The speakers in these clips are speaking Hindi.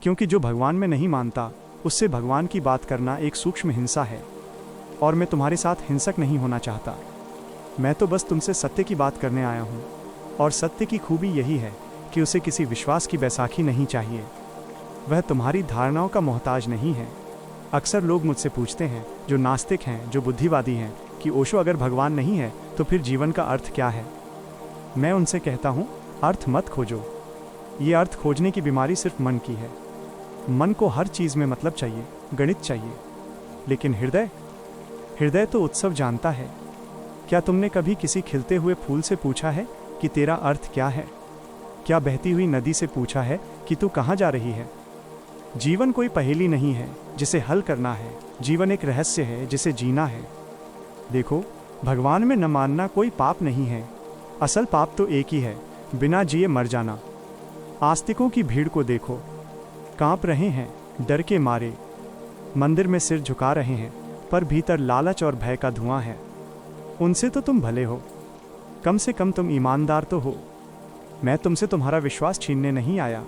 क्योंकि जो भगवान में नहीं मानता उससे भगवान की बात करना एक सूक्ष्म हिंसा है, और मैं तुम्हारे साथ हिंसक नहीं होना चाहता। मैं तो बस तुमसे सत्य की बात करने आया हूँ, और सत्य की खूबी यही है कि उसे किसी विश्वास की बैसाखी नहीं चाहिए। वह तुम्हारी धारणाओं का मोहताज नहीं है। अक्सर लोग मुझसे पूछते हैं, जो नास्तिक हैं, जो बुद्धिवादी हैं, कि ओशो अगर भगवान नहीं है तो फिर जीवन का अर्थ क्या है। मैं उनसे कहता हूँ, अर्थ मत खोजो। ये अर्थ खोजने की बीमारी सिर्फ मन की है। मन को हर चीज़ में मतलब चाहिए, गणित चाहिए, लेकिन हृदय तो उत्सव जानता है। क्या तुमने कभी किसी खिलते हुए फूल से पूछा है कि तेरा अर्थ क्या है? क्या बहती हुई नदी से पूछा है कि तू कहाँ जा रही है? जीवन कोई पहेली नहीं है जिसे हल करना है, जीवन एक रहस्य है जिसे जीना है। देखो, भगवान में न मानना कोई पाप नहीं है। असल पाप तो एक ही है, बिना जिए मर जाना। आस्तिकों की भीड़ को देखो, कांप रहे हैं डर के मारे, मंदिर में सिर झुका रहे हैं, पर भीतर लालच और भय का धुआं है। उनसे तो तुम भले हो, कम से कम तुम ईमानदार तो हो। मैं तुमसे तुम्हारा विश्वास छीनने नहीं आया,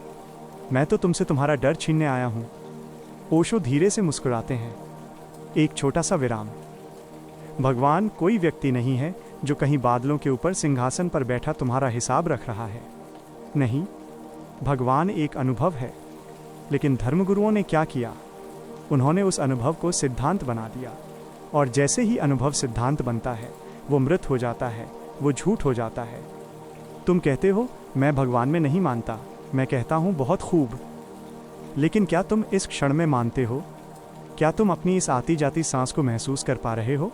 मैं तो तुमसे तुम्हारा डर छीनने आया हूँ। ओशो धीरे से मुस्कुराते हैं। एक छोटा सा विराम। भगवान कोई व्यक्ति नहीं है जो कहीं बादलों के ऊपर सिंहासन पर बैठा तुम्हारा हिसाब रख रहा है। नहीं, भगवान एक अनुभव है। लेकिन धर्मगुरुओं ने क्या किया? उन्होंने उस अनुभव को सिद्धांत बना दिया, और जैसे ही अनुभव सिद्धांत बनता है वो मृत हो जाता है, वो झूठ हो जाता है। तुम कहते हो मैं भगवान में नहीं मानता। मैं कहता हूँ बहुत खूब, लेकिन क्या तुम इस क्षण में मानते हो? क्या तुम अपनी इस आती जाती सांस को महसूस कर पा रहे हो?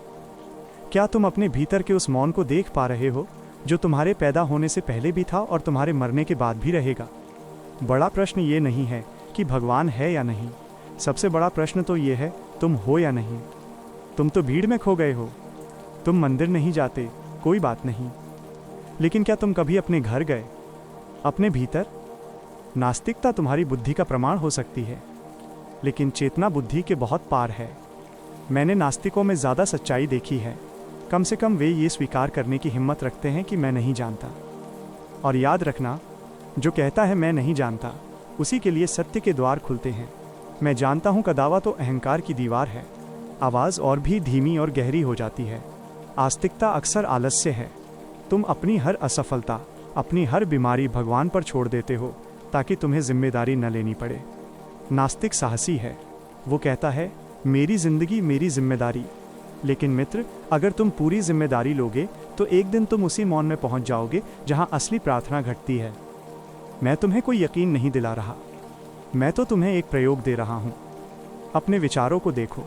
क्या तुम अपने भीतर के उस मौन को देख पा रहे हो जो तुम्हारे पैदा होने से पहले भी था और तुम्हारे मरने के बाद भी रहेगा? बड़ा प्रश्न ये नहीं है कि भगवान है या नहीं, सबसे बड़ा प्रश्न तो ये है तुम हो या नहीं। तुम तो भीड़ में खो गए हो, तुम मंदिर नहीं जाते, कोई बात नहीं, लेकिन क्या तुम कभी अपने घर गए, अपने भीतर? नास्तिकता तुम्हारी बुद्धि का प्रमाण हो सकती है, लेकिन चेतना बुद्धि के बहुत पार है। मैंने नास्तिकों में ज़्यादा सच्चाई देखी है। कम से कम वे ये स्वीकार करने की हिम्मत रखते हैं कि मैं नहीं जानता। और याद रखना, जो कहता है मैं नहीं जानता, उसी के लिए सत्य के द्वार खुलते हैं। मैं जानता हूँ का दावा तो अहंकार की दीवार है। आवाज़ और भी धीमी और गहरी हो जाती है। आस्तिकता अक्सर आलस्य है। तुम अपनी हर असफलता, अपनी हर बीमारी भगवान पर छोड़ देते हो ताकि तुम्हें जिम्मेदारी न लेनी पड़े। नास्तिक साहसी है, वो कहता है मेरी जिंदगी मेरी जिम्मेदारी। लेकिन मित्र, अगर तुम पूरी जिम्मेदारी लोगे तो एक दिन तुम उसी मौन में पहुंच जाओगे जहां असली प्रार्थना घटती है। मैं तुम्हें कोई यकीन नहीं दिला रहा, मैं तो तुम्हें एक प्रयोग दे रहा हूं। अपने विचारों को देखो,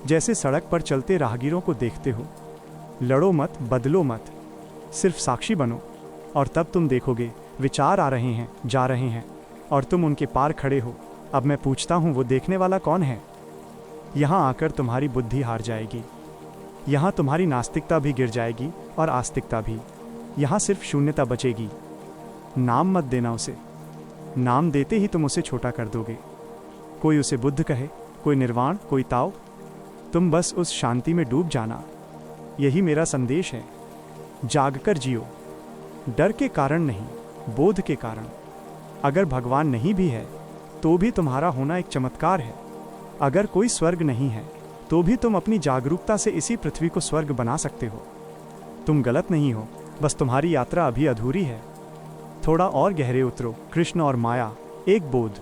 जैसे सड़क पर चलते राहगीरों को देखते हो। लड़ो मत, बदलो मत, सिर्फ साक्षी बनो, और तब तुम देखोगे विचार आ रहे हैं, जा रहे हैं, और तुम उनके पार खड़े हो। अब मैं पूछता हूँ, वो देखने वाला कौन है? यहाँ आकर तुम्हारी बुद्धि हार जाएगी। यहाँ तुम्हारी नास्तिकता भी गिर जाएगी और आस्तिकता भी। यहाँ सिर्फ शून्यता बचेगी। नाम मत देना उसे, नाम देते ही तुम उसे छोटा कर दोगे। कोई उसे बुद्ध कहे, कोई निर्वाण, कोई ताओ, तुम बस उस शांति में डूब जाना। यही मेरा संदेश है। जागकर जियो, डर के कारण नहीं, बोध के कारण। अगर भगवान नहीं भी है तो भी तुम्हारा होना एक चमत्कार है। अगर कोई स्वर्ग नहीं है तो भी तुम अपनी जागरूकता से इसी पृथ्वी को स्वर्ग बना सकते हो। तुम गलत नहीं हो, बस तुम्हारी यात्रा अभी अधूरी है। थोड़ा और गहरे उतरो। कृष्ण और माया, एक बोध।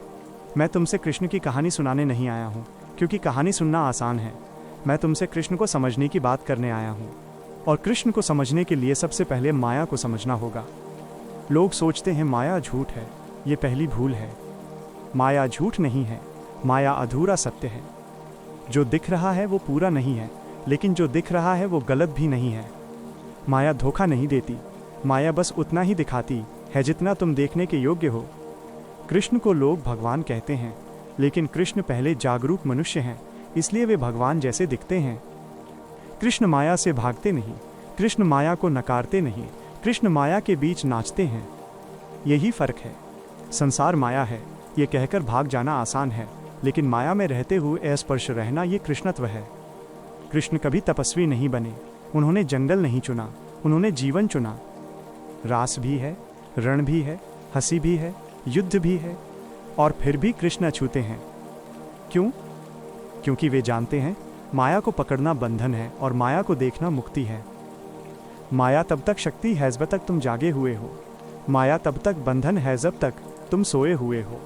मैं तुमसे कृष्ण की कहानी सुनाने नहीं आया हूँ, क्योंकि कहानी सुनना आसान है। मैं तुमसे कृष्ण को समझने की बात करने आया हूँ, और कृष्ण को समझने के लिए सबसे पहले माया को समझना होगा। लोग सोचते हैं माया झूठ है, ये पहली भूल है। माया झूठ नहीं है, माया अधूरा सत्य है। जो दिख रहा है वो पूरा नहीं है, लेकिन जो दिख रहा है वो गलत भी नहीं है। माया धोखा नहीं देती, माया बस उतना ही दिखाती है जितना तुम देखने के योग्य हो। कृष्ण को लोग भगवान कहते हैं, लेकिन कृष्ण पहले जागरूक मनुष्य हैं, इसलिए वे भगवान जैसे दिखते हैं। कृष्ण माया से भागते नहीं, कृष्ण माया को नकारते नहीं, कृष्ण माया के बीच नाचते हैं। यही फर्क है। संसार माया है, ये कहकर भाग जाना आसान है, लेकिन माया में रहते हुए अस्पर्श रहना ये कृष्णत्व है। कृष्ण कभी तपस्वी नहीं बने, उन्होंने जंगल नहीं चुना, उन्होंने जीवन चुना। रास भी है, रण भी है, हंसी भी है, युद्ध भी है, और फिर भी कृष्ण अछूते हैं। क्यों? क्योंकि वे जानते हैं माया को पकड़ना बंधन है और माया को देखना मुक्ति है। माया तब तक शक्ति है जब तक तुम जागे हुए हो। माया तब तक बंधन है जब तक तुम सोए हुए हो।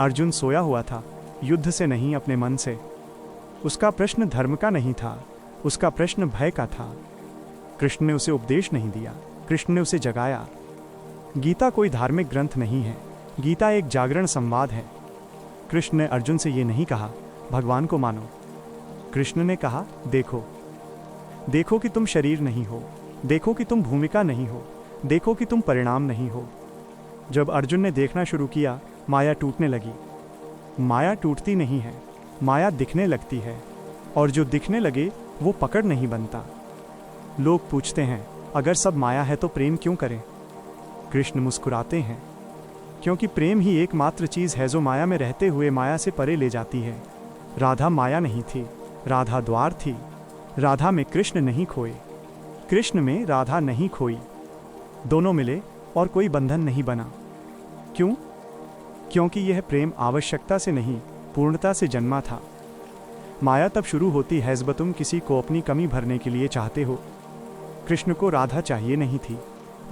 अर्जुन सोया हुआ था, युद्ध से नहीं, अपने मन से। उसका प्रश्न धर्म का नहीं था, उसका प्रश्न भय का था। कृष्ण ने उसे उपदेश नहीं दिया, कृष्ण ने उसे जगाया। गीता कोई धार्मिक ग्रंथ नहीं है, गीता एक जागरण संवाद है। कृष्ण ने अर्जुन से ये नहीं कहा भगवान को मानो। कृष्ण ने कहा देखो, देखो कि तुम शरीर नहीं हो, देखो कि तुम भूमिका नहीं हो, देखो कि तुम परिणाम नहीं हो। जब अर्जुन ने देखना शुरू किया, माया टूटने लगी। माया टूटती नहीं है, माया दिखने लगती है, और जो दिखने लगे वो पकड़ नहीं बनता। लोग पूछते हैं अगर सब माया है तो प्रेम क्यों करें? कृष्ण मुस्कुराते हैं, क्योंकि प्रेम ही एकमात्र चीज़ है जो माया में रहते हुए माया से परे ले जाती है। राधा माया नहीं थी, राधा द्वार थी। राधा में कृष्ण नहीं खोए, कृष्ण में राधा नहीं खोई। दोनों मिले और कोई बंधन नहीं बना। क्यों? क्योंकि यह प्रेम आवश्यकता से नहीं, पूर्णता से जन्मा था। माया तब शुरू होती है जब तुम किसी को अपनी कमी भरने के लिए चाहते हो। कृष्ण को राधा चाहिए नहीं थी,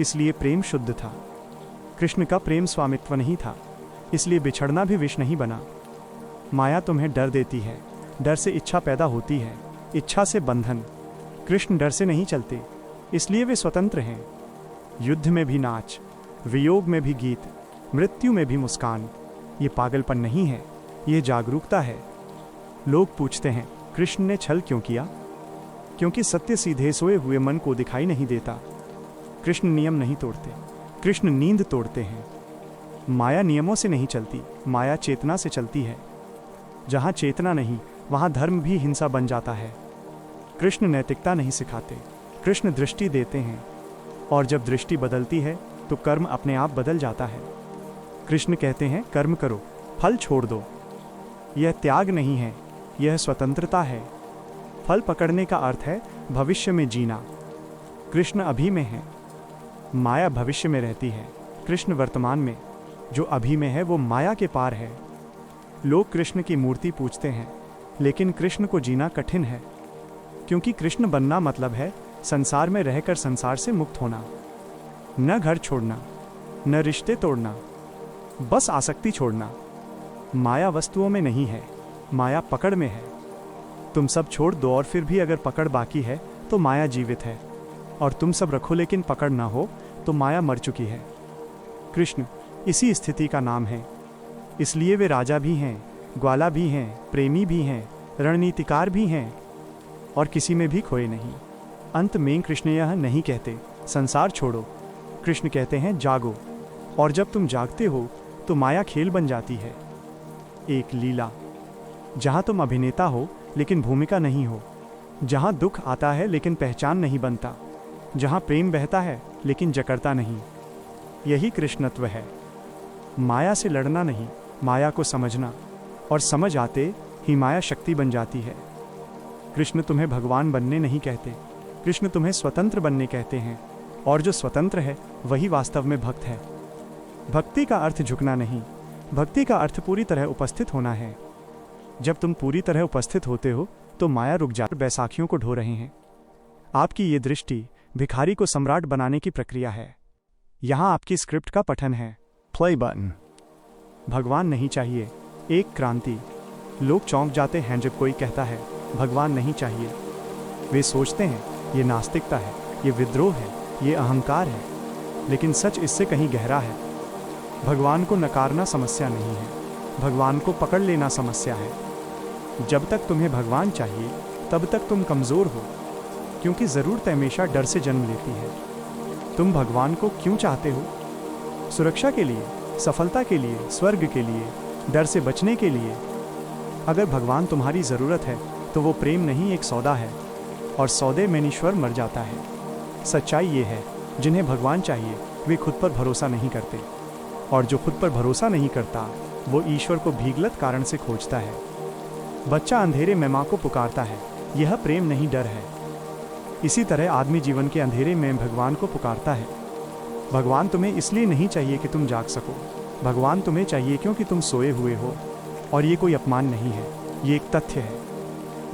इसलिए प्रेम शुद्ध था। कृष्ण का प्रेम स्वामित्व नहीं था, इसलिए बिछड़ना भी विष नहीं बना। माया तुम्हें डर देती है, डर से इच्छा पैदा होती है, इच्छा से बंधन। कृष्ण डर से नहीं चलते, इसलिए वे स्वतंत्र हैं। युद्ध में भी नाच, वियोग में भी गीत, मृत्यु में भी मुस्कान। ये पागलपन नहीं है, ये जागरूकता है। लोग पूछते हैं कृष्ण ने छल क्यों किया? क्योंकि सत्य सीधे सोए हुए मन को दिखाई नहीं देता। कृष्ण नियम नहीं तोड़ते, कृष्ण नींद तोड़ते हैं। माया नियमों से नहीं चलती, माया चेतना से चलती है। जहाँ चेतना नहीं वहाँ धर्म भी हिंसा बन जाता है। कृष्ण नैतिकता नहीं सिखाते, कृष्ण दृष्टि देते हैं, और जब दृष्टि बदलती है तो कर्म अपने आप बदल जाता है। कृष्ण कहते हैं कर्म करो, फल छोड़ दो। यह त्याग नहीं है, यह स्वतंत्रता है। फल पकड़ने का अर्थ है भविष्य में जीना। कृष्ण अभी में है, माया भविष्य में रहती है, कृष्ण वर्तमान में। जो अभी में है वो माया के पार है। लोग कृष्ण की मूर्ति पूजते हैं, लेकिन कृष्ण को जीना कठिन है, क्योंकि कृष्ण बनना मतलब है संसार में रहकर संसार से मुक्त होना। न घर छोड़ना, न रिश्ते तोड़ना, बस आसक्ति छोड़ना। माया वस्तुओं में नहीं है, माया पकड़ में है। तुम सब छोड़ दो और फिर भी अगर पकड़ बाकी है तो माया जीवित है, और तुम सब रखो लेकिन पकड़ ना हो तो माया मर चुकी है। कृष्ण इसी स्थिति का नाम है, इसलिए वे राजा भी हैं, ग्वाला भी हैं, प्रेमी भी हैं, रणनीतिकार भी हैं, और किसी में भी खोए नहीं। अंत में कृष्ण यह नहीं कहते संसार छोड़ो, कृष्ण कहते हैं जागो। और जब तुम जागते हो तो माया खेल बन जाती है, एक लीला, जहाँ तुम अभिनेता हो लेकिन भूमिका नहीं हो, जहाँ दुख आता है लेकिन पहचान नहीं बनता, जहाँ प्रेम बहता है लेकिन जकड़ता नहीं। यही कृष्णत्व है। माया से लड़ना नहीं, माया को समझना, और समझ आते ही माया शक्ति बन जाती है। कृष्ण तुम्हें भगवान बनने नहीं कहते, कृष्ण तुम्हें स्वतंत्र बनने कहते हैं, और जो स्वतंत्र है वही वास्तव में भक्त है। भक्ति का अर्थ झुकना नहीं, भक्ति का अर्थ पूरी तरह उपस्थित होना है। जब तुम पूरी तरह उपस्थित होते हो तो माया रुक जाकर बैसाखियों को ढो रहे हैं। आपकी ये दृष्टि भिखारी को सम्राट बनाने की प्रक्रिया है। यहाँ आपकी स्क्रिप्ट का पठन है। Play button. भगवान नहीं चाहिए, एक क्रांति। लोग चौंक जाते हैं जब कोई कहता है भगवान नहीं चाहिए। वे सोचते हैं ये नास्तिकता है, ये विद्रोह है, ये अहंकार है, लेकिन सच इससे कहीं गहरा है। भगवान को नकारना समस्या नहीं है, भगवान को पकड़ लेना समस्या है। जब तक तुम्हें भगवान चाहिए तब तक तुम कमज़ोर हो, क्योंकि ज़रूरत हमेशा डर से जन्म लेती है। तुम भगवान को क्यों चाहते हो? सुरक्षा के लिए, सफलता के लिए, स्वर्ग के लिए, डर से बचने के लिए। अगर भगवान तुम्हारी ज़रूरत है तो वो प्रेम नहीं, एक सौदा है, और सौदे में ईश्वर मर जाता है। सच्चाई ये है, जिन्हें भगवान चाहिए वे खुद पर भरोसा नहीं करते, और जो खुद पर भरोसा नहीं करता वो ईश्वर को भीगलत कारण से खोजता है। बच्चा अंधेरे में माँ को पुकारता है, यह प्रेम नहीं, डर है। इसी तरह आदमी जीवन के अंधेरे में भगवान को पुकारता है। भगवान तुम्हें इसलिए नहीं चाहिए कि तुम जाग सको, भगवान तुम्हें चाहिए क्योंकि तुम सोए हुए हो, और ये कोई अपमान नहीं है, ये एक तथ्य है।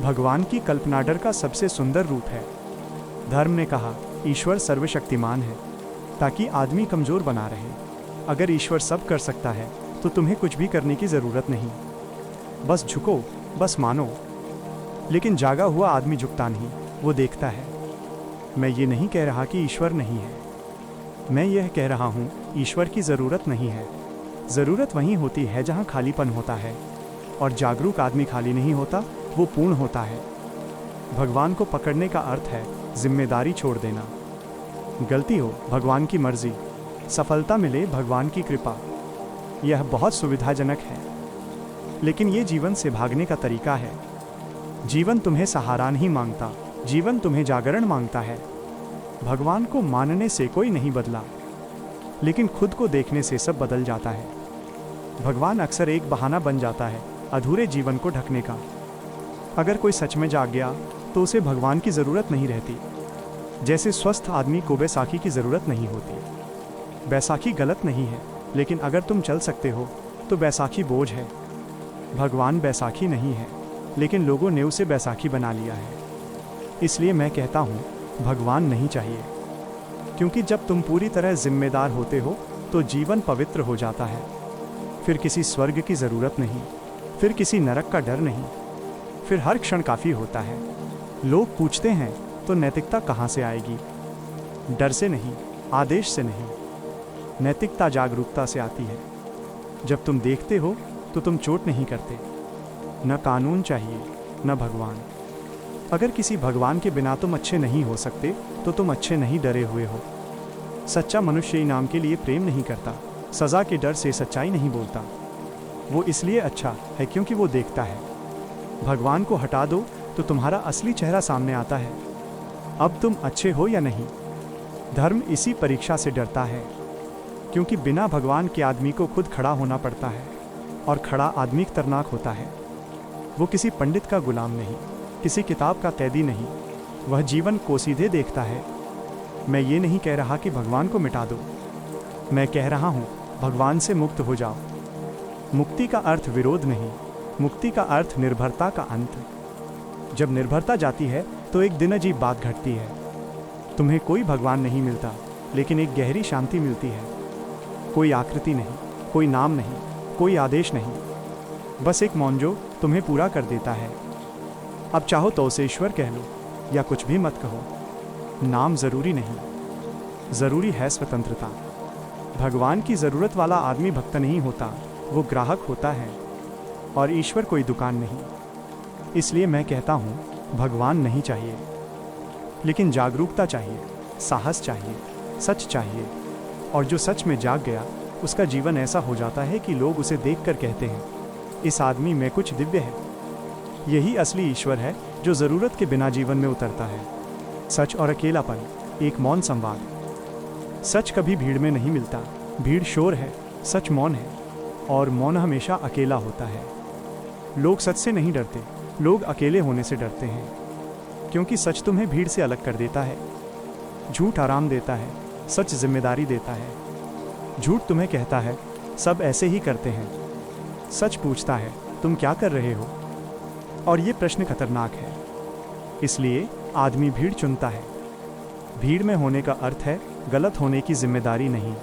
भगवान की कल्पना डर का सबसे सुंदर रूप है। धर्म ने कहा ईश्वर सर्वशक्तिमान है ताकि आदमी कमजोर बना रहे। अगर ईश्वर सब कर सकता है तो तुम्हें कुछ भी करने की जरूरत नहीं, बस झुको, बस मानो। लेकिन जागा हुआ आदमी झुकता नहीं, वो देखता है। मैं ये नहीं कह रहा कि ईश्वर नहीं है, मैं यह कह रहा हूँ ईश्वर की ज़रूरत नहीं है। ज़रूरत वहीं होती है जहाँ खालीपन होता है, और जागरूक आदमी खाली नहीं होता, वो पूर्ण होता है। भगवान को पकड़ने का अर्थ है जिम्मेदारी छोड़ देना। गलती हो भगवान की मर्जी, सफलता मिले भगवान की कृपा। यह बहुत सुविधाजनक है, लेकिन ये जीवन से भागने का तरीका है। जीवन तुम्हें सहारा नहीं मांगता, जीवन तुम्हें जागरण मांगता है। भगवान को मानने से कोई नहीं बदला, लेकिन खुद को देखने से सब बदल जाता है। भगवान अक्सर एक बहाना बन जाता है अधूरे जीवन को ढकने का। अगर कोई सच में जाग गया तो उसे भगवान की ज़रूरत नहीं रहती। जैसे स्वस्थ आदमी को बैसाखी की ज़रूरत नहीं होती। बैसाखी गलत नहीं है, लेकिन अगर तुम चल सकते हो तो बैसाखी बोझ है। भगवान बैसाखी नहीं है, लेकिन लोगों ने उसे बैसाखी बना लिया है। इसलिए मैं कहता हूँ भगवान नहीं चाहिए, क्योंकि जब तुम पूरी तरह जिम्मेदार होते हो तो जीवन पवित्र हो जाता है। फिर किसी स्वर्ग की ज़रूरत नहीं, फिर किसी नरक का डर नहीं, फिर हर क्षण काफ़ी होता है। लोग पूछते हैं तो नैतिकता कहाँ से आएगी? डर से नहीं, आदेश से नहीं। नैतिकता जागरूकता से आती है। जब तुम देखते हो तो तुम चोट नहीं करते। न कानून चाहिए, न भगवान। अगर किसी भगवान के बिना तुम अच्छे नहीं हो सकते तो तुम अच्छे नहीं डरे हुए हो। सच्चा मनुष्य इनाम के लिए प्रेम नहीं करता, सज़ा के डर से सच्चाई नहीं बोलता। वो इसलिए अच्छा है क्योंकि वो देखता है। भगवान को हटा दो तो तुम्हारा असली चेहरा सामने आता है। अब तुम अच्छे हो या नहीं। धर्म इसी परीक्षा से डरता है, क्योंकि बिना भगवान के आदमी को खुद खड़ा होना पड़ता है, और खड़ा आदमी खतरनाक होता है। वो किसी पंडित का गुलाम नहीं, किसी किताब का कैदी नहीं। वह जीवन को सीधे देखता है। मैं ये नहीं कह रहा कि भगवान को मिटा दो, मैं कह रहा हूँ भगवान से मुक्त हो जाओ। मुक्ति का अर्थ विरोध नहीं, मुक्ति का अर्थ निर्भरता का अंत। जब निर्भरता जाती है तो एक दिन अजीब बात घटती है। तुम्हें कोई भगवान नहीं मिलता, लेकिन एक गहरी शांति मिलती है। कोई आकृति नहीं, कोई नाम नहीं, कोई आदेश नहीं, बस एक मौन जो तुम्हें पूरा कर देता है। अब चाहो तो उसे ईश्वर कह लो या कुछ भी मत कहो। नाम जरूरी नहीं, जरूरी है स्वतंत्रता। भगवान की जरूरत वाला आदमी भक्त नहीं होता, वो ग्राहक होता है, और ईश्वर कोई दुकान नहीं। इसलिए मैं कहता हूँ भगवान नहीं चाहिए, लेकिन जागरूकता चाहिए, साहस चाहिए, सच चाहिए। और जो सच में जाग गया उसका जीवन ऐसा हो जाता है कि लोग उसे देखकर कहते हैं इस आदमी में कुछ दिव्य है। यही असली ईश्वर है जो ज़रूरत के बिना जीवन में उतरता है। सच और अकेलापन, एक मौन संवाद। सच कभी भीड़ में नहीं मिलता, भीड़ शोर है, सच मौन है, और मौन हमेशा अकेला होता है। लोग सच से नहीं डरते, लोग अकेले होने से डरते हैं, क्योंकि सच तुम्हें भीड़ से अलग कर देता है। झूठ आराम देता है, सच जिम्मेदारी देता है। झूठ तुम्हें कहता है सब ऐसे ही करते हैं, सच पूछता है तुम क्या कर रहे हो? और ये प्रश्न खतरनाक है। इसलिए आदमी भीड़ चुनता है। भीड़ में होने का अर्थ है गलत होने की जिम्मेदारी नहीं।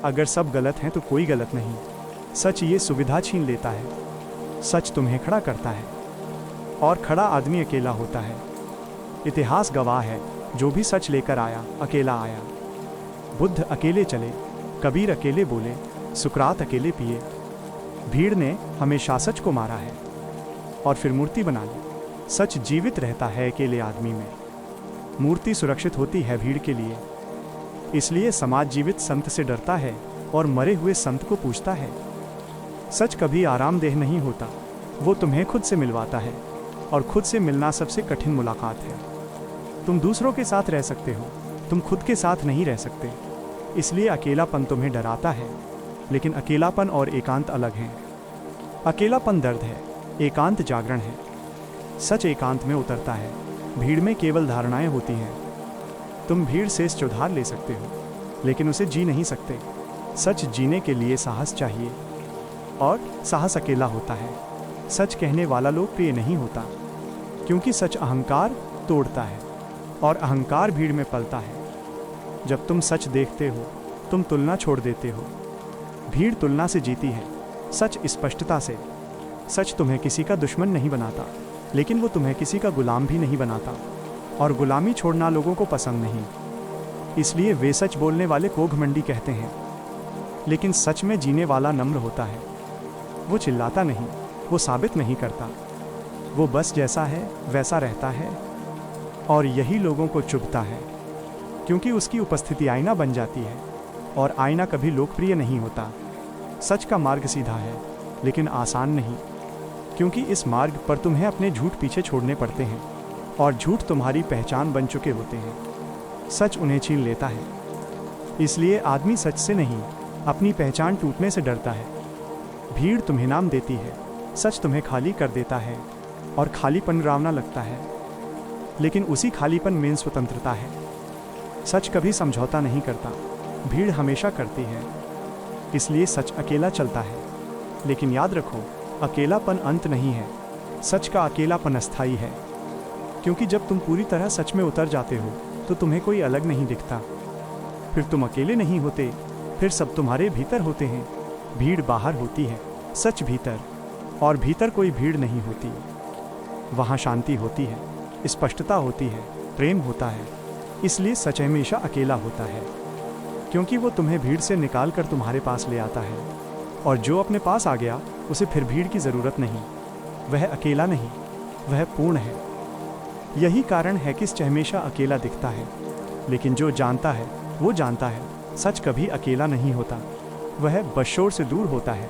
अगर सब गलत हैं तो कोई गलत नहीं। सच ये सुविधा छीन लेता है। सच तुम्हें खड़ा करता है, और खड़ा आदमी अकेला होता है। इतिहास गवाह है, जो भी सच लेकर आया अकेला आया। बुद्ध अकेले चले, कबीर अकेले बोले, सुकरात अकेले पिए। भीड़ ने हमेशा सच को मारा है और फिर मूर्ति बना ली। सच जीवित रहता है अकेले आदमी में। मूर्ति सुरक्षित होती है भीड़ के लिए। इसलिए समाज जीवित संत से डरता है और मरे हुए संत को पूछता है। सच कभी आरामदेह नहीं होता, वो तुम्हें खुद से मिलवाता है, और खुद से मिलना सबसे कठिन मुलाकात है। तुम दूसरों के साथ रह सकते हो, तुम खुद के साथ नहीं रह सकते। इसलिए अकेलापन तुम्हें डराता है, लेकिन अकेलापन और एकांत अलग हैं। अकेलापन दर्द है, एकांत जागरण है। सच एकांत में उतरता है, भीड़ में केवल धारणाएं होती हैं। तुम भीड़ से सुधार ले सकते हो, लेकिन उसे जी नहीं सकते। सच जीने के लिए साहस चाहिए, और साहस अकेला होता है। सच कहने वाला लोकप्रिय नहीं होता, क्योंकि सच अहंकार तोड़ता है, और अहंकार भीड़ में पलता है। जब तुम सच देखते हो, तुम तुलना छोड़ देते हो। भीड़ तुलना से जीती है, सच स्पष्टता से। सच तुम्हें किसी का दुश्मन नहीं बनाता, लेकिन वो तुम्हें किसी का गुलाम भी नहीं बनाता, और गुलामी छोड़ना लोगों को पसंद नहीं। इसलिए वे सच बोलने वाले को घमंडी कहते हैं। लेकिन सच में जीने वाला नम्र होता है। वो चिल्लाता नहीं, वो साबित नहीं करता, वो बस जैसा है वैसा रहता है, और यही लोगों को चुभता है, क्योंकि उसकी उपस्थिति आईना बन जाती है, और आईना कभी लोकप्रिय नहीं होता। सच का मार्ग सीधा है, लेकिन आसान नहीं, क्योंकि इस मार्ग पर तुम्हें अपने झूठ पीछे छोड़ने पड़ते हैं, और झूठ तुम्हारी पहचान बन चुके होते हैं। सच उन्हें छीन लेता है। इसलिए आदमी सच से नहीं, अपनी पहचान टूटने से डरता है। भीड़ तुम्हें नाम देती है, सच तुम्हें खाली कर देता है, और खालीपन डरावना लगता है, लेकिन उसी खालीपन में स्वतंत्रता है। सच कभी समझौता नहीं करता, भीड़ हमेशा करती है। इसलिए सच अकेला चलता है, लेकिन याद रखो, अकेलापन अंत नहीं है। सच का अकेलापन अस्थायी है, क्योंकि जब तुम पूरी तरह सच में उतर जाते हो तो तुम्हें कोई अलग नहीं दिखता। फिर तुम अकेले नहीं होते, फिर सब तुम्हारे भीतर होते हैं। भीड़ बाहर होती है, सच भीतर, और भीतर कोई भीड़ नहीं होती। वहाँ शांति होती है, स्पष्टता होती है, प्रेम होता है। इसलिए सच हमेशा अकेला होता है, क्योंकि वो तुम्हें भीड़ से निकाल कर तुम्हारे पास ले आता है, और जो अपने पास आ गया उसे फिर भीड़ की ज़रूरत नहीं। वह अकेला नहीं, वह पूर्ण है। यही कारण है कि सच हमेशा अकेला दिखता है, लेकिन जो जानता है वो जानता है, सच कभी अकेला नहीं होता। वह बशोर से दूर होता है,